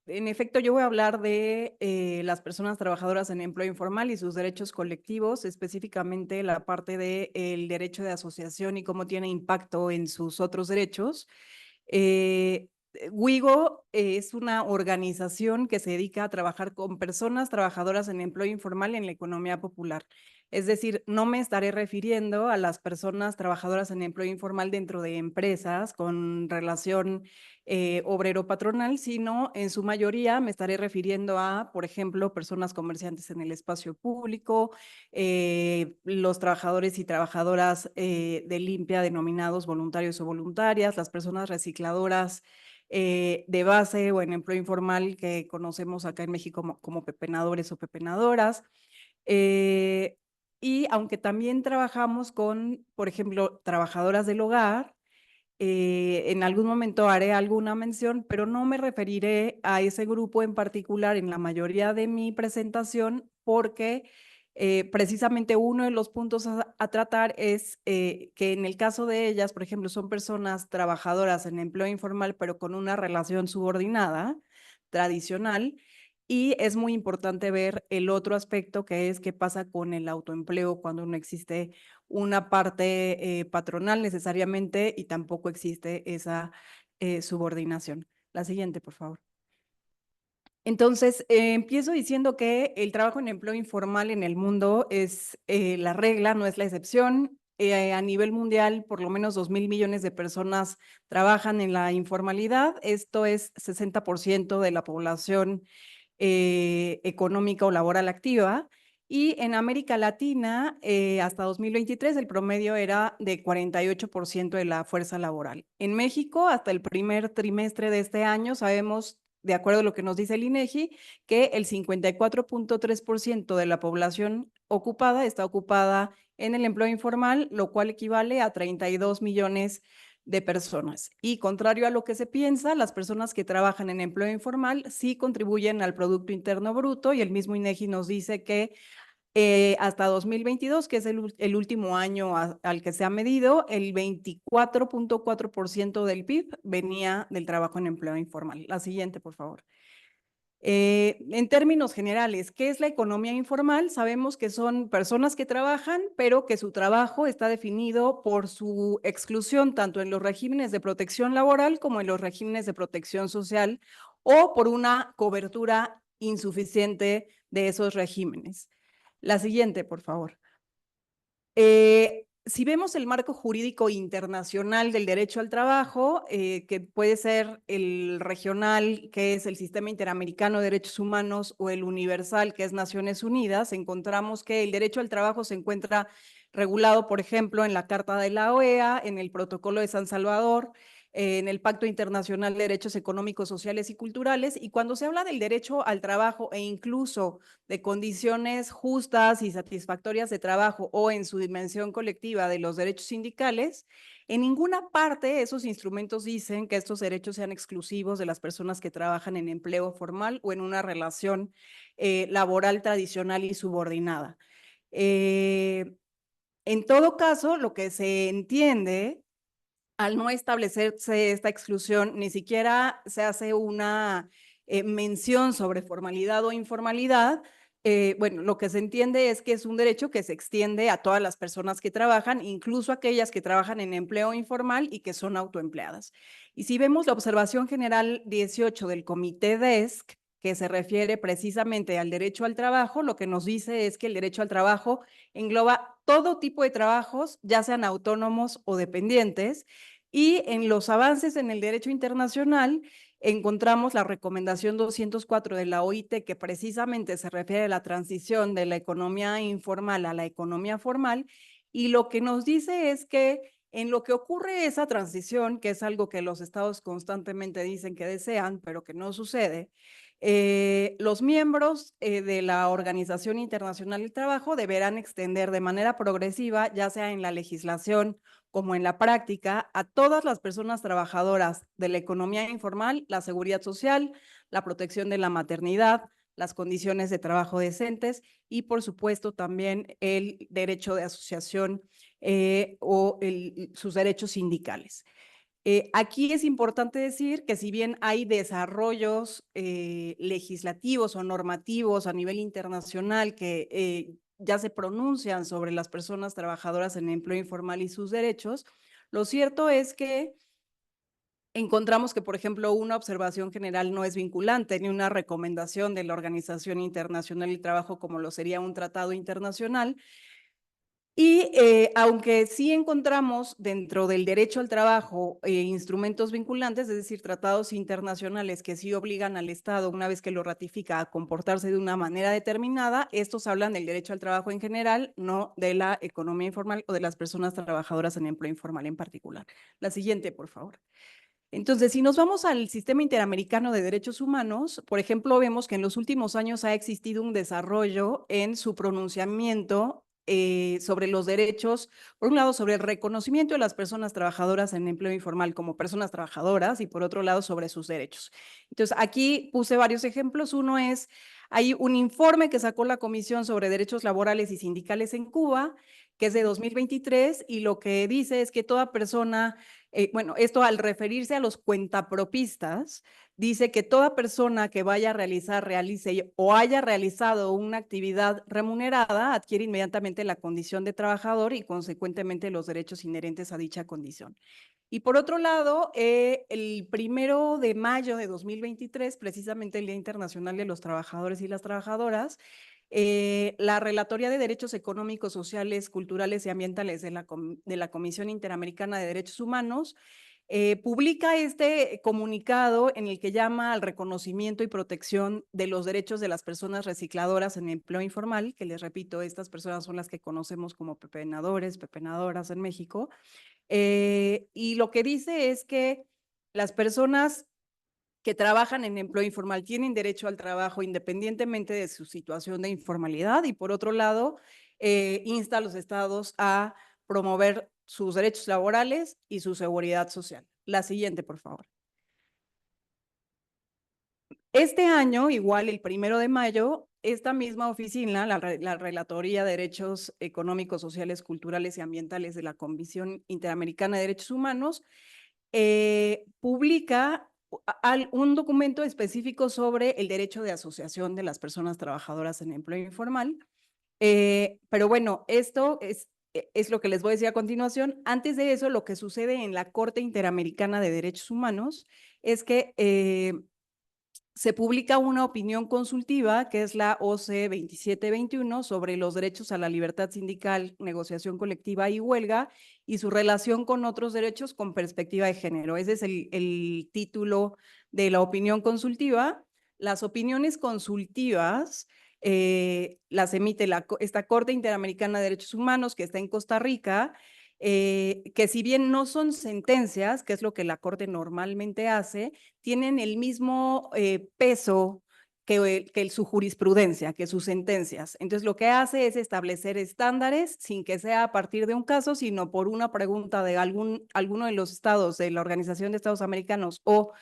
En efecto, yo voy a hablar de las personas trabajadoras en empleo informal y sus derechos colectivos, específicamente la parte del derecho de asociación y cómo tiene impacto en sus otros derechos. WIGO es una organización que se dedica a trabajar con personas trabajadoras en empleo informal en la economía popular. Es decir, no me estaré refiriendo a las personas trabajadoras en empleo informal dentro de empresas con relación obrero-patronal, sino en su mayoría me estaré refiriendo a, por ejemplo, personas comerciantes en el espacio público, los trabajadores y trabajadoras de limpia denominados voluntarios o voluntarias, las personas recicladoras de base o en empleo informal que conocemos acá en México como pepenadores o pepenadoras. Eh, y aunque también trabajamos con, por ejemplo, trabajadoras del hogar, en algún momento haré alguna mención, pero no me referiré a ese grupo en particular en la mayoría de mi presentación, porque precisamente uno de los puntos a tratar es que en el caso de ellas, por ejemplo, son personas trabajadoras en empleo informal, pero con una relación subordinada tradicional, y es muy importante ver el otro aspecto que es qué pasa con el autoempleo cuando no existe una parte patronal necesariamente y tampoco existe esa subordinación. La siguiente, por favor. Entonces, empiezo diciendo que el trabajo en empleo informal en el mundo es la regla, no es la excepción. A nivel mundial, por lo menos 2.000 millones de personas trabajan en la informalidad. Esto es 60% de la población económica o laboral activa. Y en América Latina, hasta 2023, el promedio era de 48% de la fuerza laboral. En México, hasta el primer trimestre de este año, sabemos, de acuerdo a lo que nos dice el INEGI, que el 54.3% de la población ocupada está ocupada en el empleo informal, lo cual equivale a 32 millones de personas. Y contrario a lo que se piensa, las personas que trabajan en empleo informal sí contribuyen al Producto Interno Bruto, y el mismo INEGI nos dice que hasta 2022, que es el último año al que se ha medido, el 24.4% del PIB venía del trabajo en empleo informal. La siguiente, por favor. En términos generales, ¿qué es la economía informal? Sabemos que son personas que trabajan, pero que su trabajo está definido por su exclusión tanto en los regímenes de protección laboral como en los regímenes de protección social, o por una cobertura insuficiente de esos regímenes. La siguiente, por favor. Si vemos el marco jurídico internacional del derecho al trabajo, que puede ser el regional, que es el Sistema Interamericano de Derechos Humanos, o el universal, que es Naciones Unidas, encontramos que el derecho al trabajo se encuentra regulado, por ejemplo, en la Carta de la OEA, en el Protocolo de San Salvador, en el Pacto Internacional de Derechos Económicos, Sociales y Culturales. Y cuando se habla del derecho al trabajo e incluso de condiciones justas y satisfactorias de trabajo, o en su dimensión colectiva de los derechos sindicales, en ninguna parte esos instrumentos dicen que estos derechos sean exclusivos de las personas que trabajan en empleo formal o en una relación laboral tradicional y subordinada. En todo caso, lo que se entiende al no establecerse esta exclusión, ni siquiera se hace una mención sobre formalidad o informalidad. Bueno, lo que se entiende es que es un derecho que se extiende a todas las personas que trabajan, incluso aquellas que trabajan en empleo informal y que son autoempleadas. Y si vemos la observación general 18 del Comité DESC, que se refiere precisamente al derecho al trabajo, lo que nos dice es que el derecho al trabajo engloba todo tipo de trabajos, ya sean autónomos o dependientes. Y en los avances en el derecho internacional encontramos la recomendación 204 de la OIT, que precisamente se refiere a la transición de la economía informal a la economía formal, y lo que nos dice es que en lo que ocurre esa transición, que es algo que los estados constantemente dicen que desean, pero que no sucede, los miembros de la Organización Internacional del Trabajo deberán extender de manera progresiva, ya sea en la legislación como en la práctica, a todas las personas trabajadoras de la economía informal, la seguridad social, la protección de la maternidad, las condiciones de trabajo decentes y, por supuesto, también el derecho de asociación sus derechos sindicales. Aquí es importante decir que si bien hay desarrollos legislativos o normativos a nivel internacional que ya se pronuncian sobre las personas trabajadoras en empleo informal y sus derechos, lo cierto es que encontramos que, por ejemplo, una observación general no es vinculante ni una recomendación de la Organización Internacional del Trabajo como lo sería un tratado internacional. Y aunque sí encontramos dentro del derecho al trabajo instrumentos vinculantes, es decir, tratados internacionales que sí obligan al Estado, una vez que lo ratifica, a comportarse de una manera determinada, estos hablan del derecho al trabajo en general, no de la economía informal o de las personas trabajadoras en empleo informal en particular. La siguiente, por favor. Entonces, si nos vamos al sistema interamericano de derechos humanos, por ejemplo, vemos que en los últimos años ha existido un desarrollo en su pronunciamiento sobre los derechos, por un lado, sobre el reconocimiento de las personas trabajadoras en empleo informal como personas trabajadoras y por otro lado, sobre sus derechos. Entonces, aquí puse varios ejemplos. Uno es, hay un informe que sacó la Comisión sobre Derechos Laborales y Sindicales en Cuba, que es de 2023, y lo que dice es que toda persona bueno, esto al referirse a los cuentapropistas, dice que toda persona que vaya a realizar, realice o haya realizado una actividad remunerada adquiere inmediatamente la condición de trabajador y consecuentemente los derechos inherentes a dicha condición. Y por otro lado, el 1 de mayo de 2023, precisamente el Día Internacional de los Trabajadores y las Trabajadoras, la Relatoría de Derechos Económicos, Sociales, Culturales y Ambientales de la Comisión Interamericana de Derechos Humanos publica este comunicado en el que llama al reconocimiento y protección de los derechos de las personas recicladoras en empleo informal, que les repito, estas personas son las que conocemos como pepenadores, pepenadoras en México, y lo que dice es que las personas que trabajan en empleo informal tienen derecho al trabajo independientemente de su situación de informalidad y por otro lado, insta a los estados a promover sus derechos laborales y su seguridad social. La siguiente, por favor. Este año, igual el 1 de mayo, esta misma oficina, la Relatoría de Derechos Económicos, Sociales, Culturales y Ambientales de la Comisión Interamericana de Derechos Humanos, publica un documento específico sobre el derecho de asociación de las personas trabajadoras en empleo informal. Pero bueno, esto es lo que les voy a decir a continuación. Antes de eso, lo que sucede en la Corte Interamericana de Derechos Humanos es que se publica una opinión consultiva, que es la OC 2721, sobre los derechos a la libertad sindical, negociación colectiva y huelga, y su relación con otros derechos con perspectiva de género. Ese es el título de la opinión consultiva. Las opiniones consultivas las emite esta Corte Interamericana de Derechos Humanos, que está en Costa Rica, que si bien no son sentencias, que es lo que la Corte normalmente hace, tienen el mismo peso que su jurisprudencia, que sus sentencias. Entonces, lo que hace es establecer estándares sin que sea a partir de un caso, sino por una pregunta de alguno de los estados de la Organización de Estados Americanos o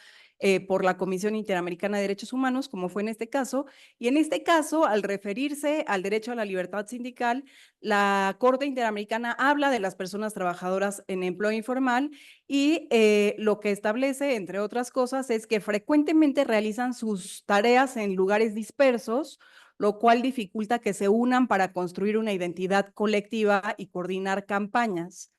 por la Comisión Interamericana de Derechos Humanos, como fue en este caso. Y en este caso, al referirse al derecho a la libertad sindical, la Corte Interamericana habla de las personas trabajadoras en empleo informal y lo que establece, entre otras cosas, es que frecuentemente realizan sus tareas en lugares dispersos, lo cual dificulta que se unan para construir una identidad colectiva y coordinar campañas.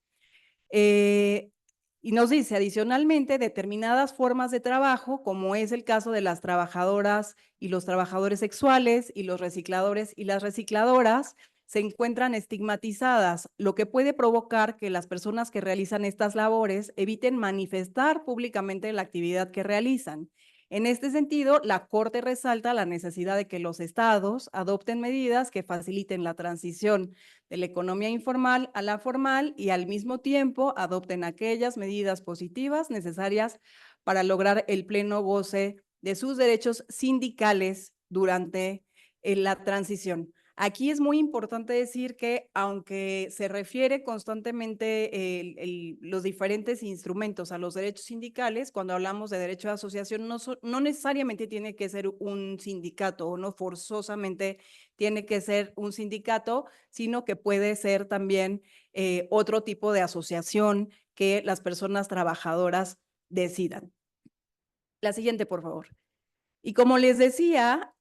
Y nos dice, adicionalmente, determinadas formas de trabajo, como es el caso de las trabajadoras y los trabajadores sexuales y los recicladores y las recicladoras, se encuentran estigmatizadas, lo que puede provocar que las personas que realizan estas labores eviten manifestar públicamente la actividad que realizan. En este sentido, la Corte resalta la necesidad de que los estados adopten medidas que faciliten la transición de la economía informal a la formal y al mismo tiempo adopten aquellas medidas positivas necesarias para lograr el pleno goce de sus derechos sindicales durante la transición. Aquí es muy importante decir que aunque se refiere constantemente los diferentes instrumentos a los derechos sindicales, cuando hablamos de derecho de asociación, no necesariamente tiene que ser un sindicato o no forzosamente tiene que ser un sindicato, sino que puede ser también otro tipo de asociación que las personas trabajadoras decidan. La siguiente, por favor. Y como les decía,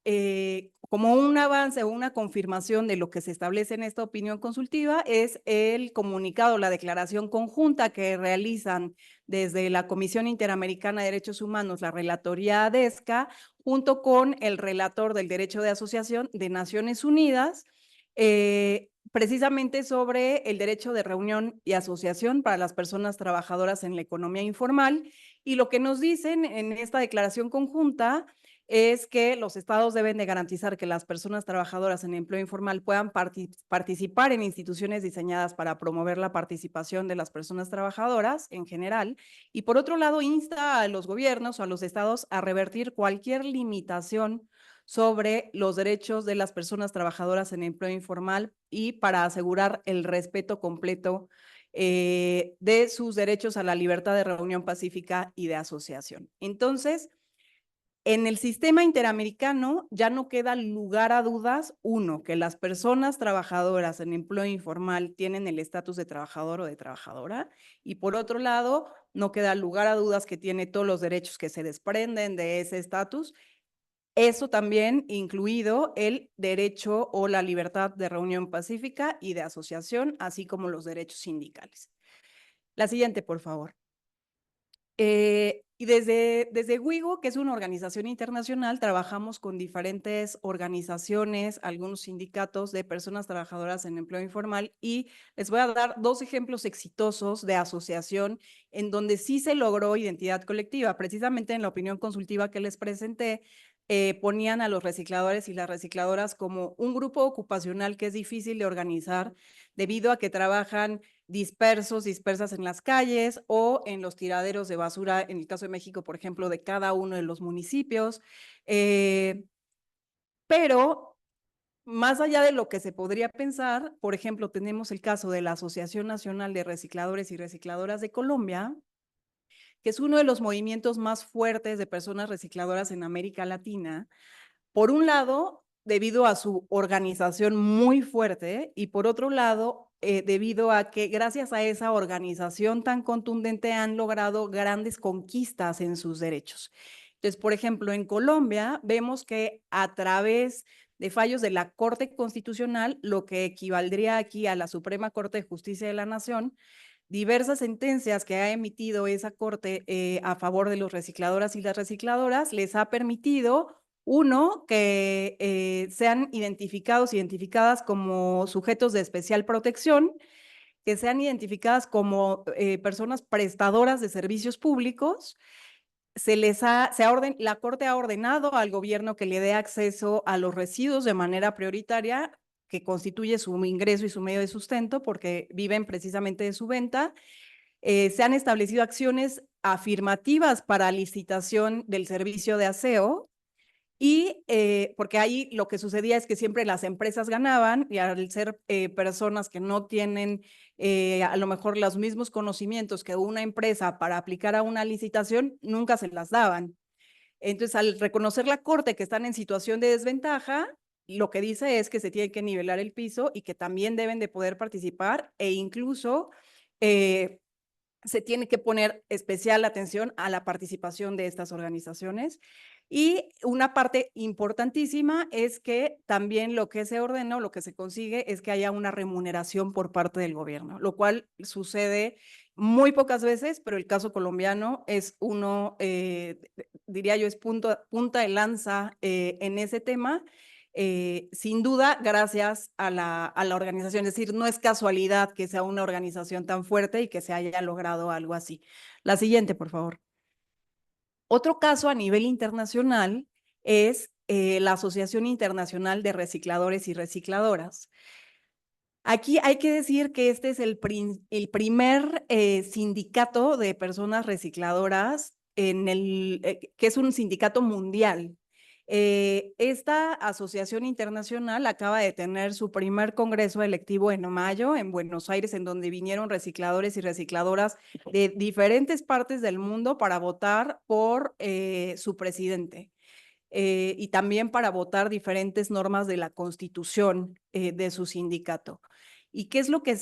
como un avance o una confirmación de lo que se establece en esta opinión consultiva es el comunicado, la declaración conjunta que realizan desde la Comisión Interamericana de Derechos Humanos, la Relatoría ADESCA, junto con el relator del Derecho de Asociación de Naciones Unidas, precisamente sobre el derecho de reunión y asociación para las personas trabajadoras en la economía informal. Y lo que nos dicen en esta declaración conjunta es que los estados deben de garantizar que las personas trabajadoras en empleo informal puedan participar en instituciones diseñadas para promover la participación de las personas trabajadoras en general, y por otro lado insta a los gobiernos o a los estados a revertir cualquier limitación sobre los derechos de las personas trabajadoras en empleo informal y para asegurar el respeto completo de sus derechos a la libertad de reunión pacífica y de asociación. Entonces, en el sistema interamericano ya no queda lugar a dudas, uno, que las personas trabajadoras en empleo informal tienen el estatus de trabajador o de trabajadora, y por otro lado, no queda lugar a dudas que tiene todos los derechos que se desprenden de ese estatus, eso también incluido el derecho o la libertad de reunión pacífica y de asociación, así como los derechos sindicales. La siguiente, por favor. Y desde WIGO, que es una organización internacional, trabajamos con diferentes organizaciones, algunos sindicatos de personas trabajadoras en empleo informal, y les voy a dar dos ejemplos exitosos de asociación en donde sí se logró identidad colectiva. Precisamente en la opinión consultiva que les presenté, ponían a los recicladores y las recicladoras como un grupo ocupacional que es difícil de organizar debido a que trabajan dispersas en las calles o en los tiraderos de basura, en el caso de México, por ejemplo, de cada uno de los municipios. Pero más allá de lo que se podría pensar, por ejemplo, tenemos el caso de la Asociación Nacional de Recicladores y Recicladoras de Colombia, que es uno de los movimientos más fuertes de personas recicladoras en América Latina. Por un lado, debido a su organización muy fuerte, y por otro lado, debido a que gracias a esa organización tan contundente han logrado grandes conquistas en sus derechos. Entonces, por ejemplo, en Colombia vemos que a través de fallos de la Corte Constitucional, lo que equivaldría aquí a la Suprema Corte de Justicia de la Nación, diversas sentencias que ha emitido esa corte a favor de los recicladoras y las recicladoras les ha permitido, uno, que sean identificadas como sujetos de especial protección, que sean identificadas como personas prestadoras de servicios públicos. La Corte ha ordenado al gobierno que le dé acceso a los residuos de manera prioritaria, que constituye su ingreso y su medio de sustento, porque viven precisamente de su venta. Se han establecido acciones afirmativas para licitación del servicio de aseo, y porque ahí lo que sucedía es que siempre las empresas ganaban, y al ser personas que no tienen a lo mejor los mismos conocimientos que una empresa para aplicar a una licitación, nunca se las daban. Entonces, al reconocer la Corte que están en situación de desventaja, lo que dice es que se tiene que nivelar el piso y que también deben de poder participar, e incluso se tiene que poner especial atención a la participación de estas organizaciones. Y una parte importantísima es que también lo que se ordena o lo que se consigue es que haya una remuneración por parte del gobierno, lo cual sucede muy pocas veces, pero el caso colombiano es uno, diría yo, es punta de lanza en ese tema. Sin duda, gracias a la organización. Es decir, no es casualidad que sea una organización tan fuerte y que se haya logrado algo así. La siguiente, por favor. Otro caso a nivel internacional es la Asociación Internacional de Recicladores y Recicladoras. Aquí hay que decir que este es el primer sindicato de personas recicladoras que es un sindicato mundial. Esta asociación internacional acaba de tener su primer congreso electivo en mayo en Buenos Aires, en donde vinieron recicladores y recicladoras de diferentes partes del mundo para votar por su presidente. Y también para votar diferentes normas de la constitución de su sindicato. ¿Y qué es lo que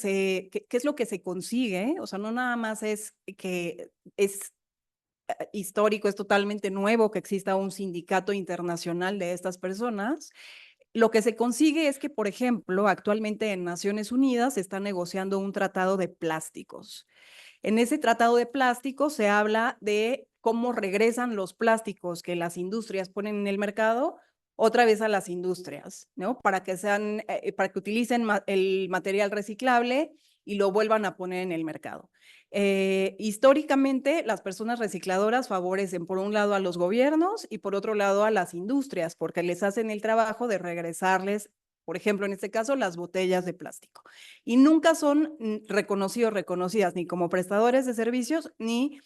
qué es lo que se consigue? O sea, no nada más es que es histórico, es totalmente nuevo que exista un sindicato internacional de estas personas. Lo que se consigue es que, por ejemplo, actualmente en Naciones Unidas se está negociando un tratado de plásticos. En ese tratado de plásticos se habla de cómo regresan los plásticos que las industrias ponen en el mercado otra vez a las industrias, ¿no? Para que utilicen el material reciclable y lo vuelvan a poner en el mercado. Históricamente, las personas recicladoras favorecen por un lado a los gobiernos y por otro lado a las industrias, porque les hacen el trabajo de regresarles, por ejemplo, en este caso, las botellas de plástico. Y nunca son reconocidas ni como prestadores de servicios, ni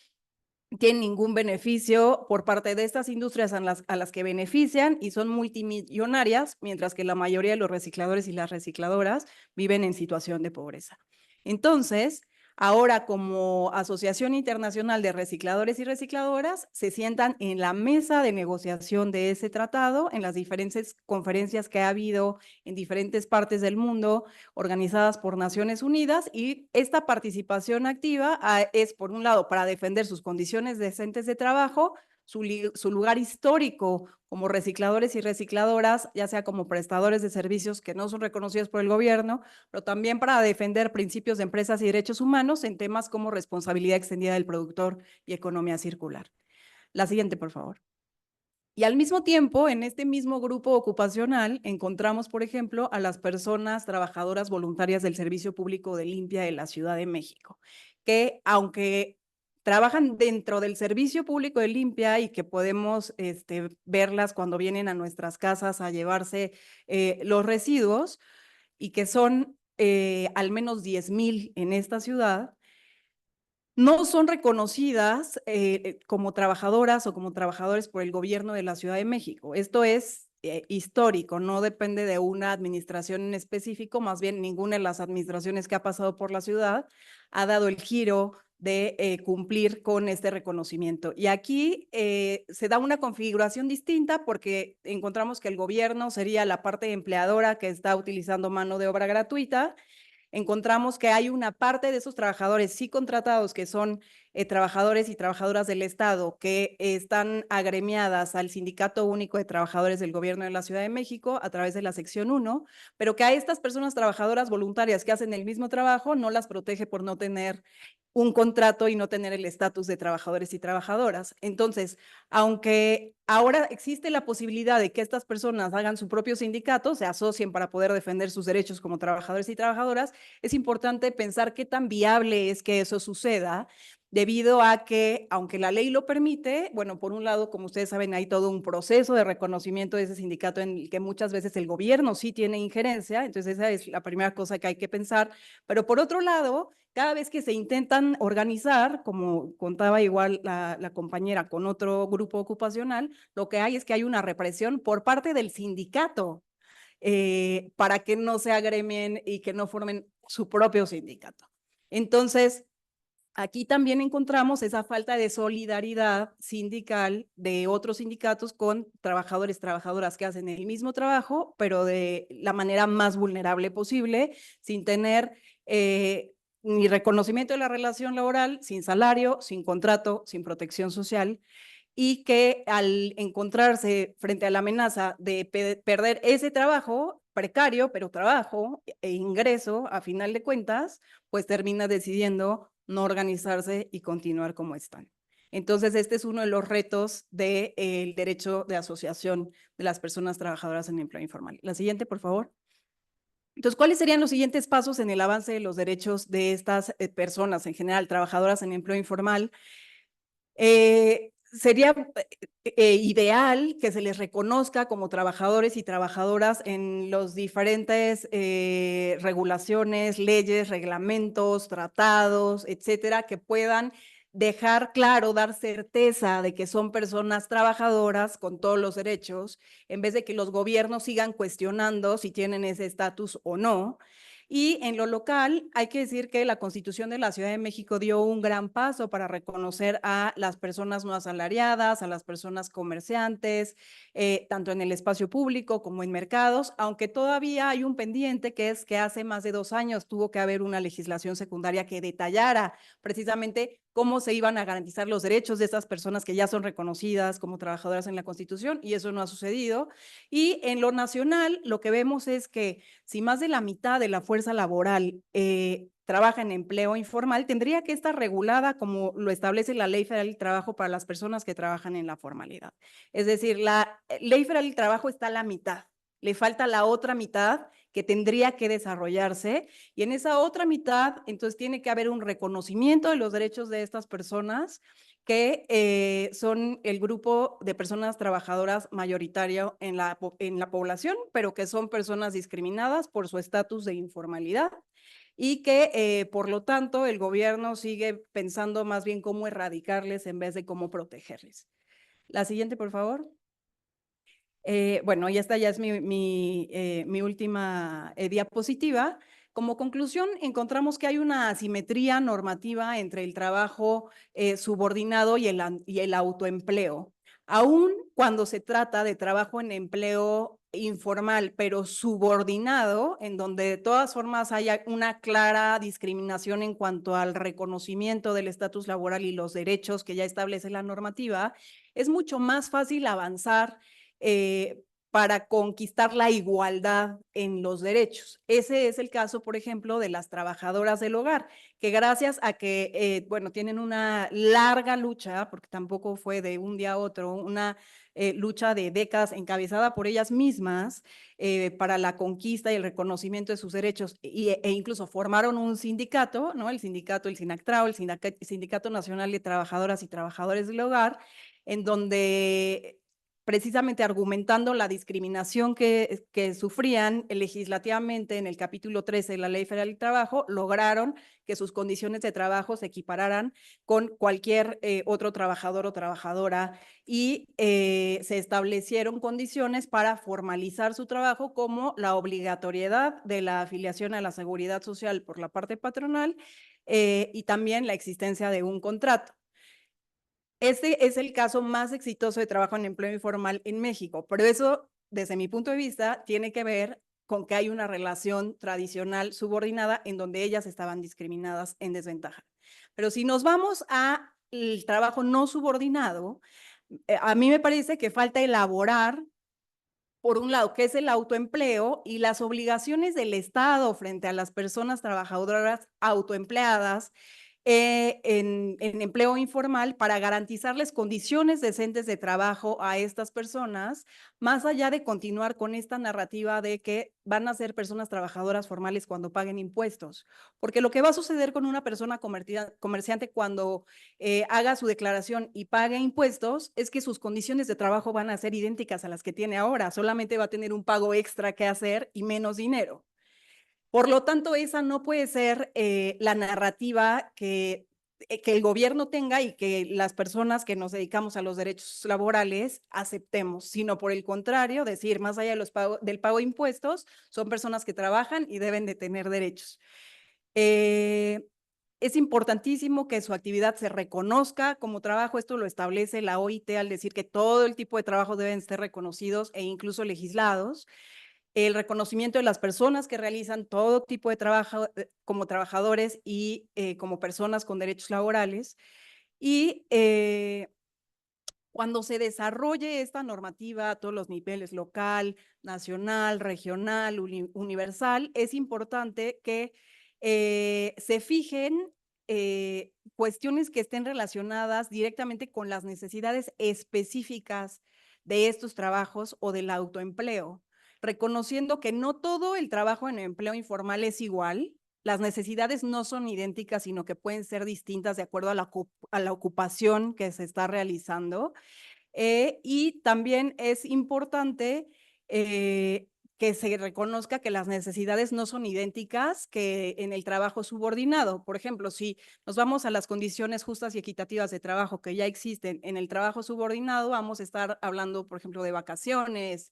tienen ningún beneficio por parte de estas industrias a las que benefician y son multimillonarias, mientras que la mayoría de los recicladores y las recicladoras viven en situación de pobreza. Entonces, ahora como Asociación Internacional de Recicladores y Recicladoras, se sientan en la mesa de negociación de ese tratado, en las diferentes conferencias que ha habido en diferentes partes del mundo, organizadas por Naciones Unidas, y esta participación activa es, por un lado, para defender sus condiciones decentes de trabajo, su lugar histórico como recicladores y recicladoras, ya sea como prestadores de servicios que no son reconocidos por el gobierno, pero también para defender principios de empresas y derechos humanos en temas como responsabilidad extendida del productor y economía circular. La siguiente, por favor. Y al mismo tiempo, en este mismo grupo ocupacional, encontramos, por ejemplo, a las personas trabajadoras voluntarias del Servicio Público de Limpia de la Ciudad de México, que aunque trabajan dentro del Servicio Público de Limpia y que podemos verlas cuando vienen a nuestras casas a llevarse los residuos, y que son al menos 10,000 en esta ciudad, no son reconocidas como trabajadoras o como trabajadores por el gobierno de la Ciudad de México. Esto es histórico, no depende de una administración en específico, más bien ninguna de las administraciones que ha pasado por la ciudad ha dado el giro de cumplir con este reconocimiento. Y aquí se da una configuración distinta porque encontramos que el gobierno sería la parte empleadora que está utilizando mano de obra gratuita. Encontramos que hay una parte de esos trabajadores sí contratados que son trabajadores y trabajadoras del Estado que están agremiadas al Sindicato Único de Trabajadores del Gobierno de la Ciudad de México a través de la sección 1, pero que a estas personas trabajadoras voluntarias que hacen el mismo trabajo no las protege por no tener un contrato y no tener el estatus de trabajadores y trabajadoras. Entonces, aunque ahora existe la posibilidad de que estas personas hagan su propio sindicato, se asocien para poder defender sus derechos como trabajadores y trabajadoras, es importante pensar qué tan viable es que eso suceda, debido a que, aunque la ley lo permite, bueno, por un lado, como ustedes saben, hay todo un proceso de reconocimiento de ese sindicato en el que muchas veces el gobierno sí tiene injerencia, entonces esa es la primera cosa que hay que pensar, pero por otro lado, cada vez que se intentan organizar, como contaba igual la compañera con otro grupo ocupacional, lo que hay es que hay una represión por parte del sindicato para que no se agremien y que no formen su propio sindicato. Entonces, aquí también encontramos esa falta de solidaridad sindical de otros sindicatos con trabajadores, trabajadoras que hacen el mismo trabajo, pero de la manera más vulnerable posible, sin tener ni reconocimiento de la relación laboral, sin salario, sin contrato, sin protección social, y que al encontrarse frente a la amenaza de perder ese trabajo precario, pero trabajo e ingreso, a final de cuentas, pues termina decidiendo no organizarse y continuar como están. Entonces, este es uno de los retos del derecho de asociación de las personas trabajadoras en empleo informal. La siguiente, por favor. Entonces, ¿cuáles serían los siguientes pasos en el avance de los derechos de estas personas en general, trabajadoras en empleo informal? Sería ideal que se les reconozca como trabajadores y trabajadoras en los diferentes regulaciones, leyes, reglamentos, tratados, etcétera, que puedan dejar claro, dar certeza de que son personas trabajadoras con todos los derechos, en vez de que los gobiernos sigan cuestionando si tienen ese estatus o no. Y en lo local, hay que decir que la Constitución de la Ciudad de México dio un gran paso para reconocer a las personas no asalariadas, a las personas comerciantes, tanto en el espacio público como en mercados, aunque todavía hay un pendiente que es que hace más de 2 años tuvo que haber una legislación secundaria que detallara precisamente cómo se iban a garantizar los derechos de estas personas que ya son reconocidas como trabajadoras en la Constitución, y eso no ha sucedido. Y en lo nacional, lo que vemos es que si más de la mitad de la fuerza laboral trabaja en empleo informal, tendría que estar regulada como lo establece la Ley Federal del Trabajo para las personas que trabajan en la formalidad. Es decir, la Ley Federal del Trabajo está a la mitad, le falta la otra mitad que tendría que desarrollarse, y en esa otra mitad, entonces tiene que haber un reconocimiento de los derechos de estas personas que son el grupo de personas trabajadoras mayoritario en la población, pero que son personas discriminadas por su estatus de informalidad y que, por lo tanto, el gobierno sigue pensando más bien cómo erradicarles en vez de cómo protegerles. La siguiente, por favor. Bueno, y esta ya es mi última diapositiva. Como conclusión, encontramos que hay una asimetría normativa entre el trabajo subordinado y el autoempleo. Aún cuando se trata de trabajo en empleo informal, pero subordinado, en donde de todas formas haya una clara discriminación en cuanto al reconocimiento del estatus laboral y los derechos que ya establece la normativa, es mucho más fácil avanzar para conquistar la igualdad en los derechos. Ese es el caso, por ejemplo, de las trabajadoras del hogar, que gracias a que, bueno, tienen una larga lucha, porque tampoco fue de un día a otro, una lucha de décadas encabezada por ellas mismas para la conquista y el reconocimiento de sus derechos, e incluso formaron un sindicato, ¿no? El sindicato, el SINACTRAO, el Sindicato Nacional de Trabajadoras y Trabajadores del Hogar, en donde precisamente argumentando la discriminación que sufrían legislativamente en el capítulo 13 de la Ley Federal del Trabajo, lograron que sus condiciones de trabajo se equipararan con cualquier otro trabajador o trabajadora, y se establecieron condiciones para formalizar su trabajo, como la obligatoriedad de la afiliación a la Seguridad Social por la parte patronal y también la existencia de un contrato. Este es el caso más exitoso de trabajo en empleo informal en México, pero eso, desde mi punto de vista, tiene que ver con que hay una relación tradicional subordinada en donde ellas estaban discriminadas en desventaja. Pero si nos vamos al trabajo no subordinado, a mí me parece que falta elaborar, por un lado, qué es el autoempleo y las obligaciones del Estado frente a las personas trabajadoras autoempleadas en empleo informal, para garantizarles condiciones decentes de trabajo a estas personas, más allá de continuar con esta narrativa de que van a ser personas trabajadoras formales cuando paguen impuestos. Porque lo que va a suceder con una persona comerciante cuando haga su declaración y pague impuestos es que sus condiciones de trabajo van a ser idénticas a las que tiene ahora, solamente va a tener un pago extra que hacer y menos dinero. Por lo tanto, esa no puede ser la narrativa que el gobierno tenga y que las personas que nos dedicamos a los derechos laborales aceptemos, sino por el contrario, decir, más allá de del pago de impuestos, son personas que trabajan y deben de tener derechos. Es importantísimo que su actividad se reconozca como trabajo. Esto lo establece la OIT al decir que todo el tipo de trabajo deben ser reconocidos e incluso legislados. El reconocimiento de las personas que realizan todo tipo de trabajo como trabajadores y como personas con derechos laborales. Y cuando se desarrolle esta normativa a todos los niveles, local, nacional, regional, universal, es importante que se fijen cuestiones que estén relacionadas directamente con las necesidades específicas de estos trabajos o del autoempleo, reconociendo que no todo el trabajo en empleo informal es igual. Las necesidades no son idénticas, sino que pueden ser distintas de acuerdo a la ocupación que se está realizando. Y también es importante que se reconozca que las necesidades no son idénticas que en el trabajo subordinado. Por ejemplo, si nos vamos a las condiciones justas y equitativas de trabajo que ya existen en el trabajo subordinado, vamos a estar hablando, por ejemplo, de vacaciones,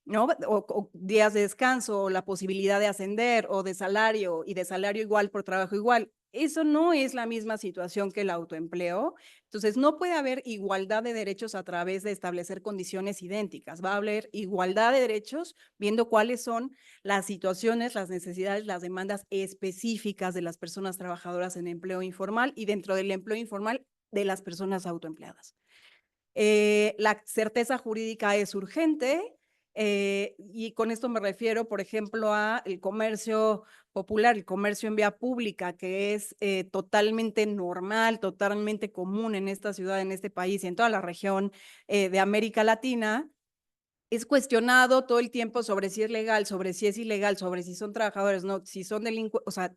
¿no? O días de descanso, o la posibilidad de ascender, o de salario, y de salario igual por trabajo igual. Eso no es la misma situación que el autoempleo. Entonces, no puede haber igualdad de derechos a través de establecer condiciones idénticas. Va a haber igualdad de derechos viendo cuáles son las situaciones, las necesidades, las demandas específicas de las personas trabajadoras en empleo informal y dentro del empleo informal de las personas autoempleadas. La certeza jurídica es urgente, y con esto me refiero, por ejemplo, a el comercio popular, el comercio en vía pública, que es totalmente normal, totalmente común en esta ciudad, en este país y en toda la región de América Latina. Es cuestionado todo el tiempo sobre si es legal, sobre si es ilegal, sobre si son trabajadores, no, si son delincuentes, o sea,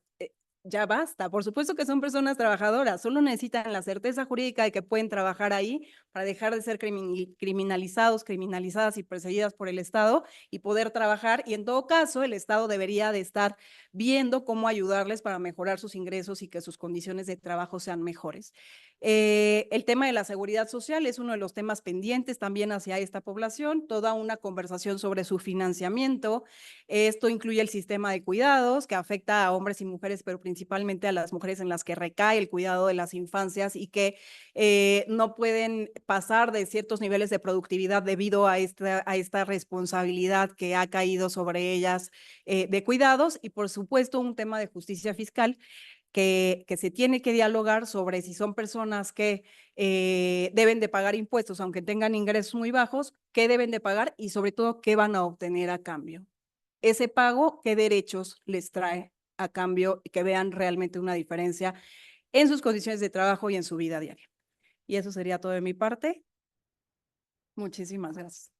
ya basta. Por supuesto que son personas trabajadoras, solo necesitan la certeza jurídica de que pueden trabajar ahí para dejar de ser criminalizados, criminalizadas y perseguidas por el Estado y poder trabajar. Y en todo caso, el Estado debería de estar viendo cómo ayudarles para mejorar sus ingresos y que sus condiciones de trabajo sean mejores. El tema de la seguridad social es uno de los temas pendientes también hacia esta población, toda una conversación sobre su financiamiento. Esto incluye el sistema de cuidados que afecta a hombres y mujeres, pero principalmente a las mujeres en las que recae el cuidado de las infancias y que no pueden pasar de ciertos niveles de productividad debido a esta responsabilidad que ha caído sobre ellas de cuidados y por supuesto un tema de justicia fiscal que se tiene que dialogar sobre si son personas que deben de pagar impuestos, aunque tengan ingresos muy bajos, qué deben de pagar y sobre todo qué van a obtener a cambio. Ese pago, qué derechos les trae a cambio y que vean realmente una diferencia en sus condiciones de trabajo y en su vida diaria. Y eso sería todo de mi parte. Muchísimas gracias.